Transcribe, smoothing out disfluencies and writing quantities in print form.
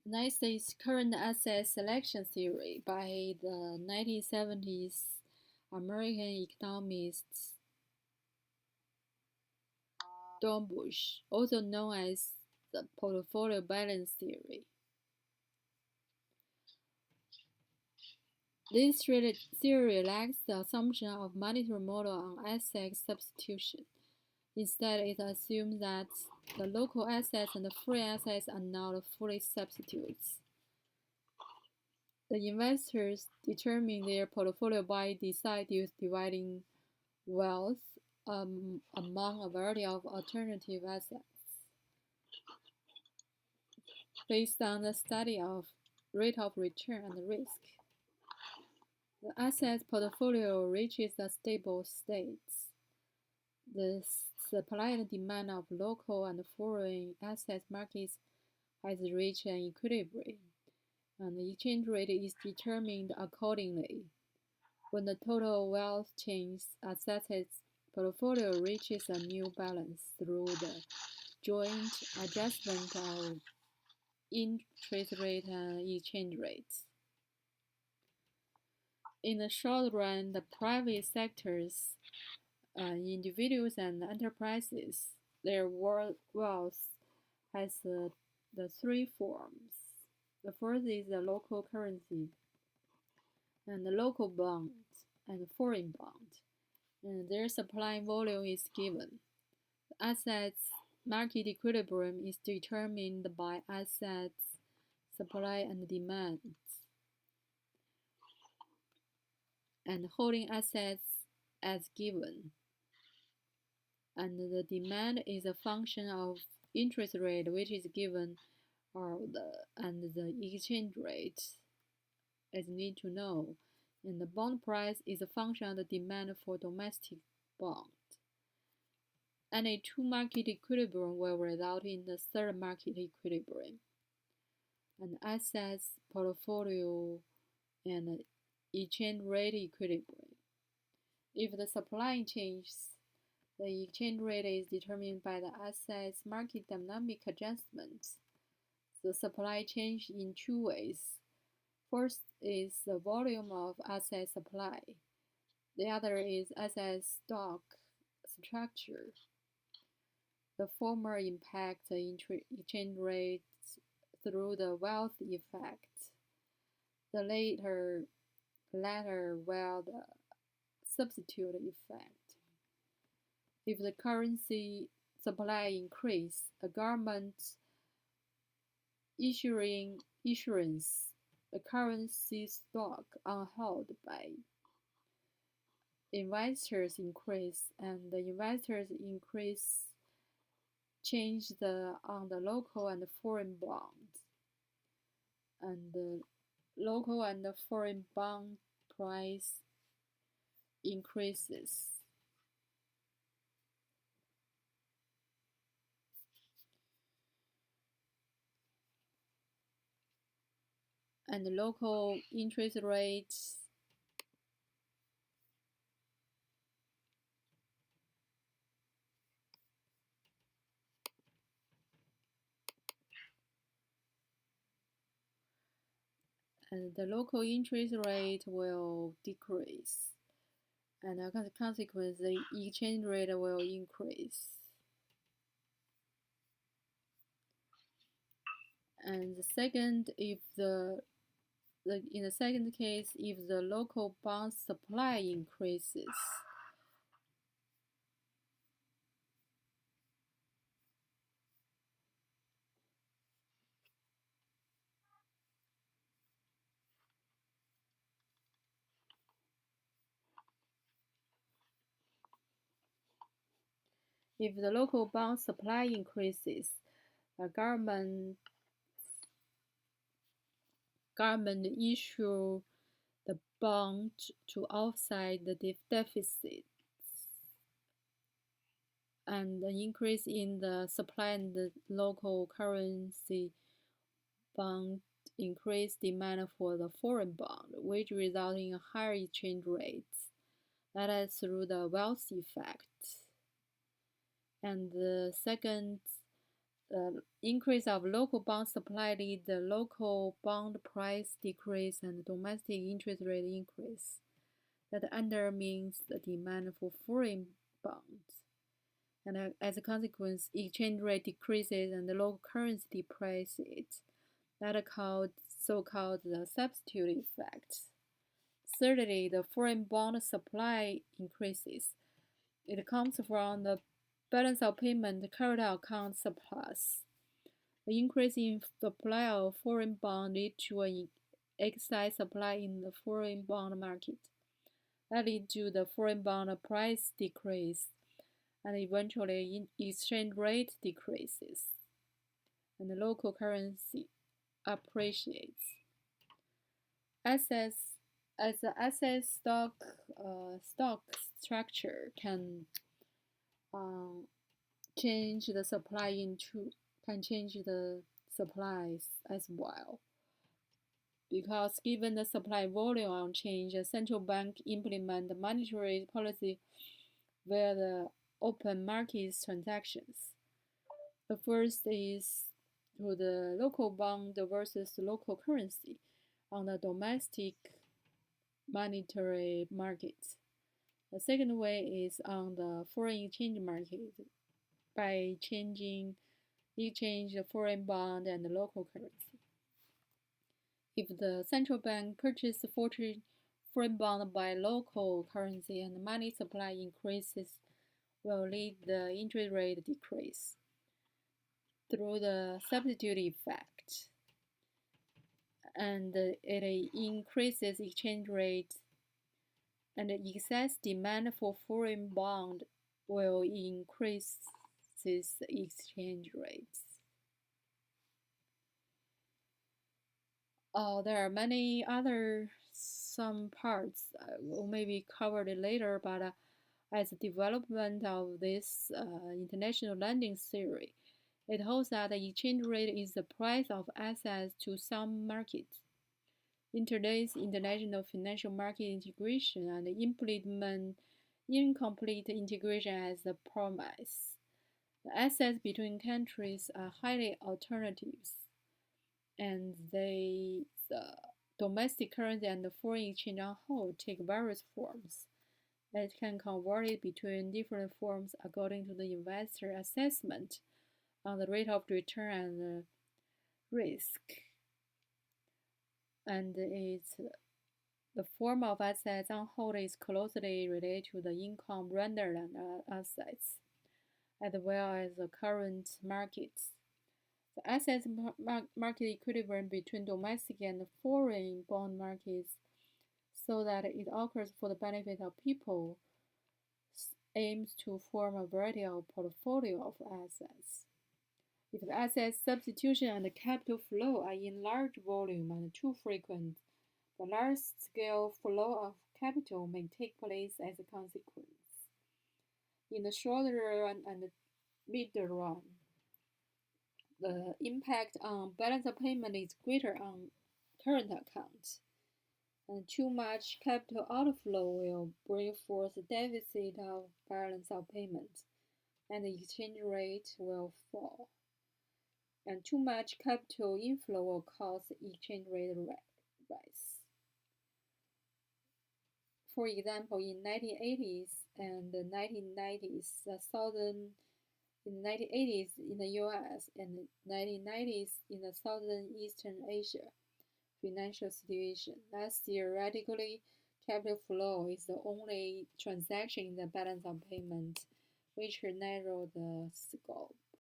Next is current asset selection theory by the 1970s American economist Dornbush, also known as the portfolio balance theory. This theory lacks the assumption of monetary model on asset substitution. Instead, it assumes that the local assets and the free assets are not fully substitutes. The investors determine their portfolio by dividing wealth among a variety of alternative assets based on the study of rate of return and risk. The asset portfolio reaches a stable state. The supply and demand of local and foreign asset markets has reached an equilibrium, and the exchange rate is determined accordingly. When the total wealth changes, asset portfolio reaches a new balance through the joint adjustment of interest rate and exchange rates. In the short run, the private sectors, individuals and enterprises, their wealth has the three forms. The first is the local currency, and the local bonds, and the foreign bond. And their supply volume is given. The assets market equilibrium is determined by assets supply and demand, and holding assets as given. And the demand is a function of interest rate, which is given, and the exchange rate, as you need to know. And the bond price is a function of the demand for domestic bond. Any two market equilibrium will result in the third market equilibrium. And assets portfolio and exchange rate equilibrium. If the supply changes, the exchange rate is determined by the assets market dynamic adjustments. The supply changes in two ways. First is the volume of asset supply. The other is asset stock structure. The former impacts the exchange rate through the wealth effect. The latter will the substitute effect. If the currency supply increase, the government issuing issuance, the currency stock on hold by investors increase, and the investors increase change on the local and foreign bonds, and the local and the foreign bond price increases. And the local interest rates and the local interest rate will decrease, and as a consequence, the exchange rate will increase. And the second, if in the second case, if the local bond supply increases, if the local bond supply increases, the government issue the bond to offset the deficit, and the increase in the supply and the local currency bond increase demand for the foreign bond, which result in higher exchange rates. That is through the wealth effect. And the second The increase of local bond supply leads the local bond price decrease and domestic interest rate increase. That undermines the demand for foreign bonds. And as a consequence, exchange rate decreases and the local currency depreciates. That are called so-called the substitute effect. Thirdly, the foreign bond supply increases. It comes from the balance of payment current account surplus. The increase in supply of foreign bond leads to an excess supply in the foreign bond market. That leads to the foreign bond price decrease, and eventually exchange rate decreases, and the local currency appreciates. Assets as the asset stock structure can change the supply into can change the supplies as well. Because given the supply volume unchanged, the central bank implement the monetary policy via the open market transactions. The first is to the local bond versus local currency on the domestic monetary market. The second way is on the foreign exchange market by exchange the foreign bond and the local currency. If the central bank purchases foreign bond by local currency and money supply increases, will lead the interest rate decrease through the substitute effect, and it increases exchange rate, and the excess demand for foreign bond will increase exchange rates. There are many other some parts will maybe covered later, but as the development of this international lending theory, it holds that the exchange rate is the price of assets to some markets. In today's international financial market integration and implement incomplete integration as the promise, the assets between countries are highly alternatives, and the domestic currency and the foreign exchange on whole take various forms. It can convert it between different forms according to the investor assessment on the rate of return and risk. And it's the form of assets on hold is closely related to the income rendered on assets, as well as the current markets. The assets market equilibrium between domestic and foreign bond markets, so that it occurs for the benefit of people, aims to form a variety of portfolio of assets. If the asset substitution and the capital flow are in large volume and too frequent, the large-scale flow of capital may take place as a consequence. In the shorter run and the middle run, the impact on balance of payment is greater on current accounts, and too much capital outflow will bring forth a deficit of balance of payment, and the exchange rate will fall. And too much capital inflow will cause exchange rate rise. For example, in 1980s and the 1990s, in the 1980s in the US and the 1990s in the Southeastern Asia financial situation, thus theoretically, capital flow is the only transaction in the balance of payment which narrow the scope.